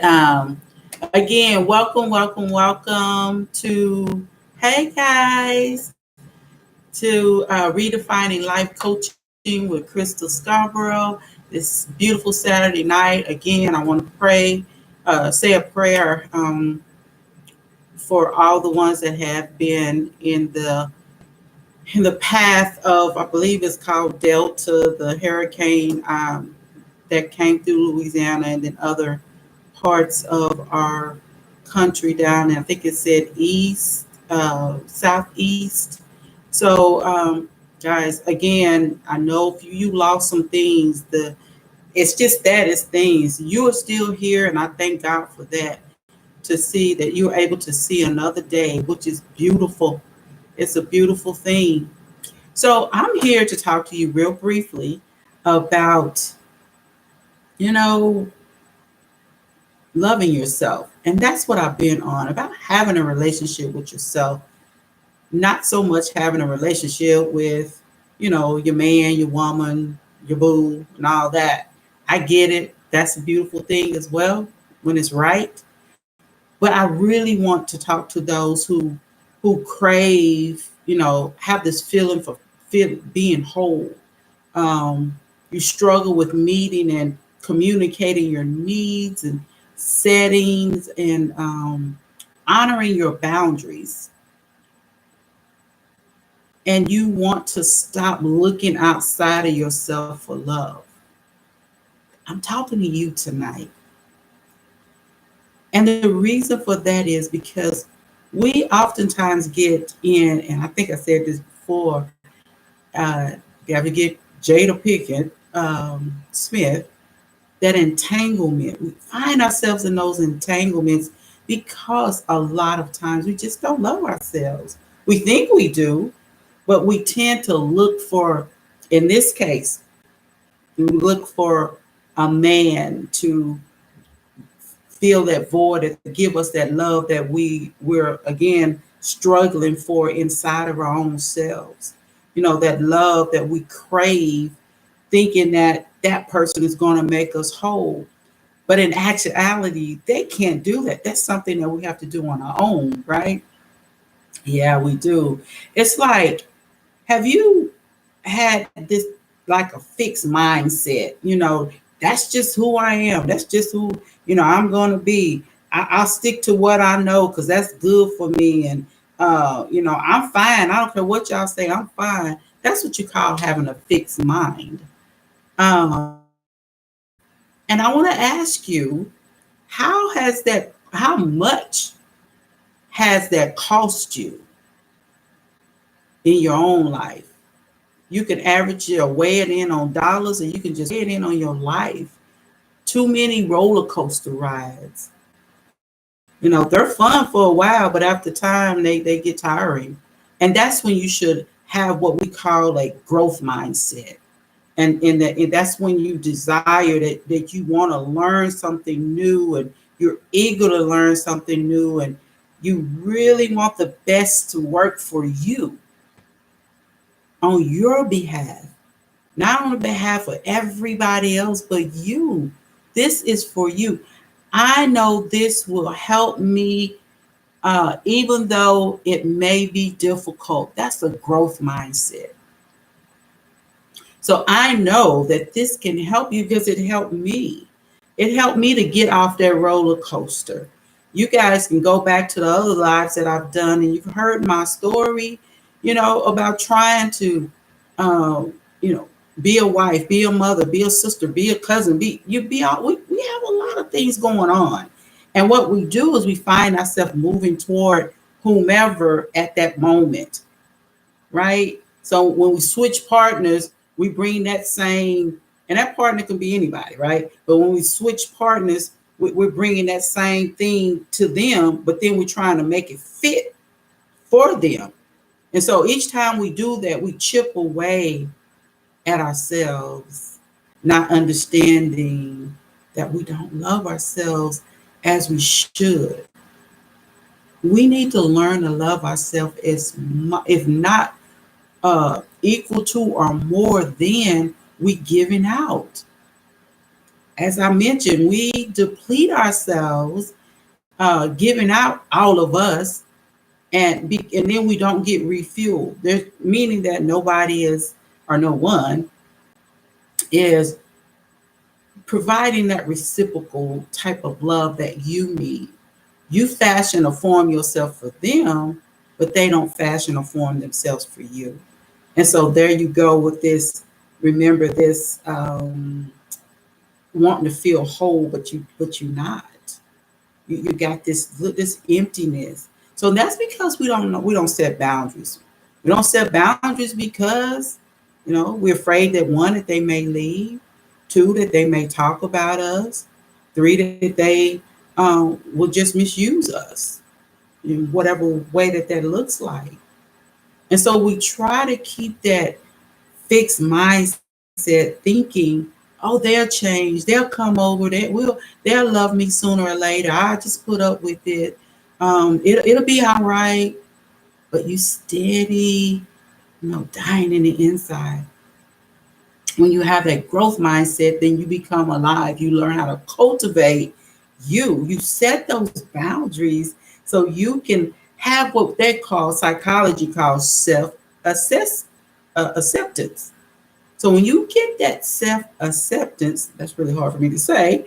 Um, Again, welcome to, hey guys, to Redefining Life Coaching with Crystal Scarborough. This beautiful Saturday night. Again, I want to say a prayer for all the ones that have been in the path of, I believe it's called Delta, the hurricane that came through Louisiana and then other parts of our country down there. I think it said east, southeast. So, guys, again, I know if you lost some things, it's just that it's things. You are still here, and I thank God for that. To see that you're able to see another day, which is beautiful. It's a beautiful thing. So I'm here to talk to you real briefly about, you know, loving yourself. And that's what I've been on about having a relationship with yourself, not so much having a relationship with, your man, your woman, your boo, and all that. I get it. That's a beautiful thing as well when it's right. But I really want to talk to those who crave, have this feeling for being whole. You struggle with meeting and communicating your needs and settings and honoring your boundaries. And you want to stop looking outside of yourself for love. I'm talking to you tonight. And the reason for that is because we oftentimes get in, and I think I said this before, you have to get Jada Pickett Smith, that entanglement. We find ourselves in those entanglements because a lot of times we just don't love ourselves. We think we do, but we tend to look for, in this case, we look for a man to fill that void, to give us that love that we're again struggling for inside of our own selves. That love that we crave, thinking that that person is going to make us whole. But in actuality, they can't do that. That's something that we have to do on our own, right? Yeah, we do. It's like, have you had this like a fixed mindset? That's just who I am. That's just who, I'm going to be. I'll stick to what I know because that's good for me. And, I'm fine. I don't care what y'all say. I'm fine. That's what you call having a fixed mind. Um, and I want to ask you, how much has that cost you in your own life? You can average or weigh it in on dollars, or you can just weigh it in on your life. Too many roller coaster rides. They're fun for a while, but after time they get tiring. And that's when you should have what we call a growth mindset. And that's when you desire that you want to learn something new, and you're eager to learn something new, and you really want the best to work for you on your behalf, not on the behalf of everybody else, but you. This is for you. I know this will help me, even though it may be difficult. That's a growth mindset. So I know that this can help you because it helped me. It helped me to get off that roller coaster. You guys can go back to the other lives that I've done, and you've heard my story, about trying to, you know, be a wife, be a mother, be a sister, be a cousin, be all. We have a lot of things going on, and what we do is we find ourselves moving toward whomever at that moment, right? So when we switch partners, we bring that same, and that partner can be anybody, right? But when we switch partners, we're bringing that same thing to them, but then we're trying to make it fit for them. And so each time we do that, we chip away at ourselves, not understanding that we don't love ourselves as we should. We need to learn to love ourselves if not equal to or more than we giving out. as I mentioned, we deplete ourselves, giving out all of us, and then we don't get refueled. There's meaning that nobody is, or no one is providing that reciprocal type of love that you need. You fashion or form yourself for them, but they don't fashion or form themselves for you. And so there you go with this. Remember this, wanting to feel whole, but you're not. You got this emptiness. So that's because we don't know, we don't set boundaries. We don't set boundaries because, we're afraid that, one, that they may leave, two, that they may talk about us, three, that they will just misuse us in whatever way that looks like. And so we try to keep that fixed mindset, thinking, oh, they'll change, they'll come over, they'll love me sooner or later. I just put up with it. It'll be all right. But you steady, dying in the inside. When you have that growth mindset, then you become alive. You learn how to cultivate you. You set those boundaries so you can have what they call, psychology calls, acceptance. So when you get that self acceptance, that's really hard for me to say,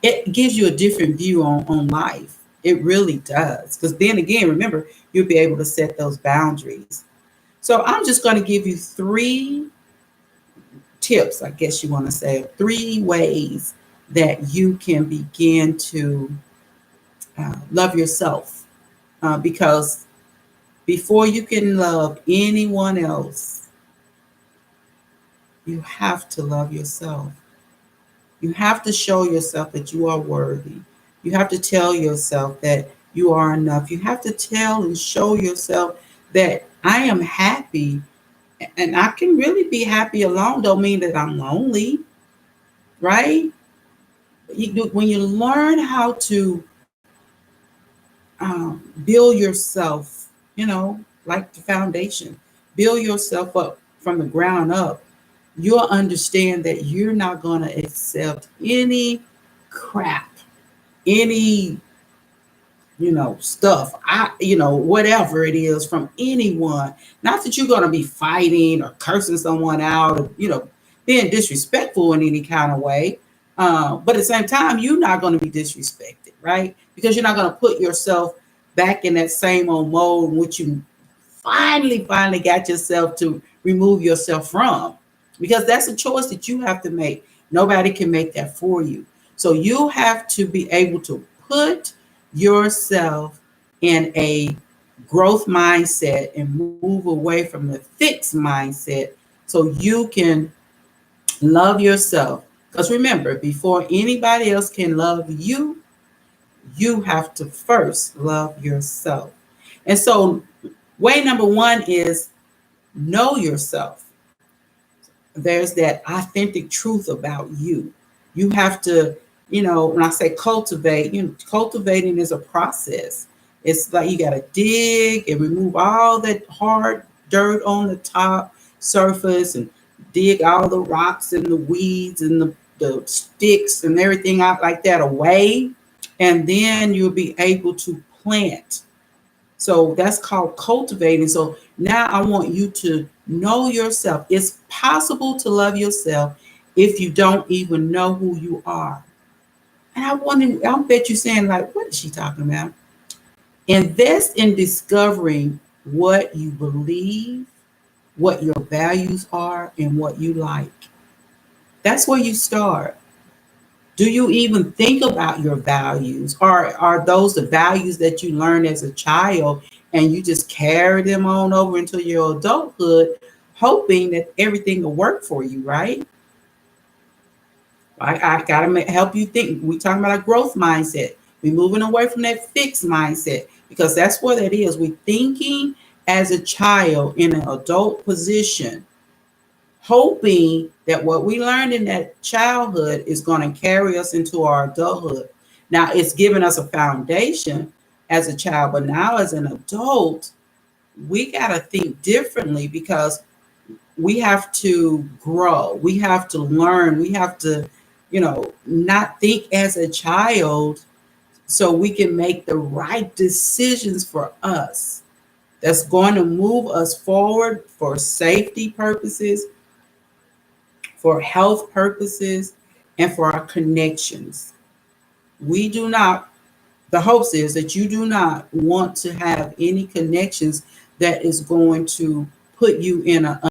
it gives you a different view on life. It really does. Because then again, remember, you'll be able to set those boundaries. So I'm just going to give you 3 tips, I guess you want to say, 3 ways that you can begin to love yourself. Because before you can love anyone else, you have to love yourself. You have to show yourself that you are worthy. You have to tell yourself that you are enough. You have to tell and show yourself that I am happy, and I can really be happy alone. Don't mean that I'm lonely, right? When you learn how to build yourself, like the foundation, build yourself up from the ground up, you'll understand that you're not going to accept any crap, any, stuff, whatever it is from anyone. Not that you're going to be fighting or cursing someone out, or, being disrespectful in any kind of way. But at the same time, you're not going to be disrespected, right? Because you're not going to put yourself back in that same old mode, which you finally got yourself to remove yourself from. Because that's a choice that you have to make. Nobody can make that for you. So you have to be able to put yourself in a growth mindset and move away from the fixed mindset so you can love yourself. Because remember, before anybody else can love you, you have to first love yourself. And so way number 1 is know yourself. There's that authentic truth about you. You have to, when I say cultivate, cultivating is a process. It's like you got to dig and remove all that hard dirt on the top surface and dig all the rocks and the weeds and the sticks and everything out like that away. And then you'll be able to plant. So that's called cultivating. So now I want you to know yourself. It's possible to love yourself if you don't even know who you are. And I bet you saying, like, what is she talking about? Invest in discovering what you believe, what your values are, and what you like. That's where you start. Do you even think about your values? Are those the values that you learned as a child and you just carry them on over into your adulthood, hoping that everything will work for you, right? I got to help you think. We're talking about a growth mindset. We're moving away from that fixed mindset because that's what it is. We're thinking as a child in an adult position, hoping that what we learned in that childhood is going to carry us into our adulthood. Now, it's given us a foundation as a child, but now as an adult, we got to think differently because we have to grow. We have to learn. We have to not think as a child, so we can make the right decisions for us that's going to move us forward for safety purposes, for health purposes, and for our connections. We do not, the hopes is that you do not want to have any connections that is going to put you in an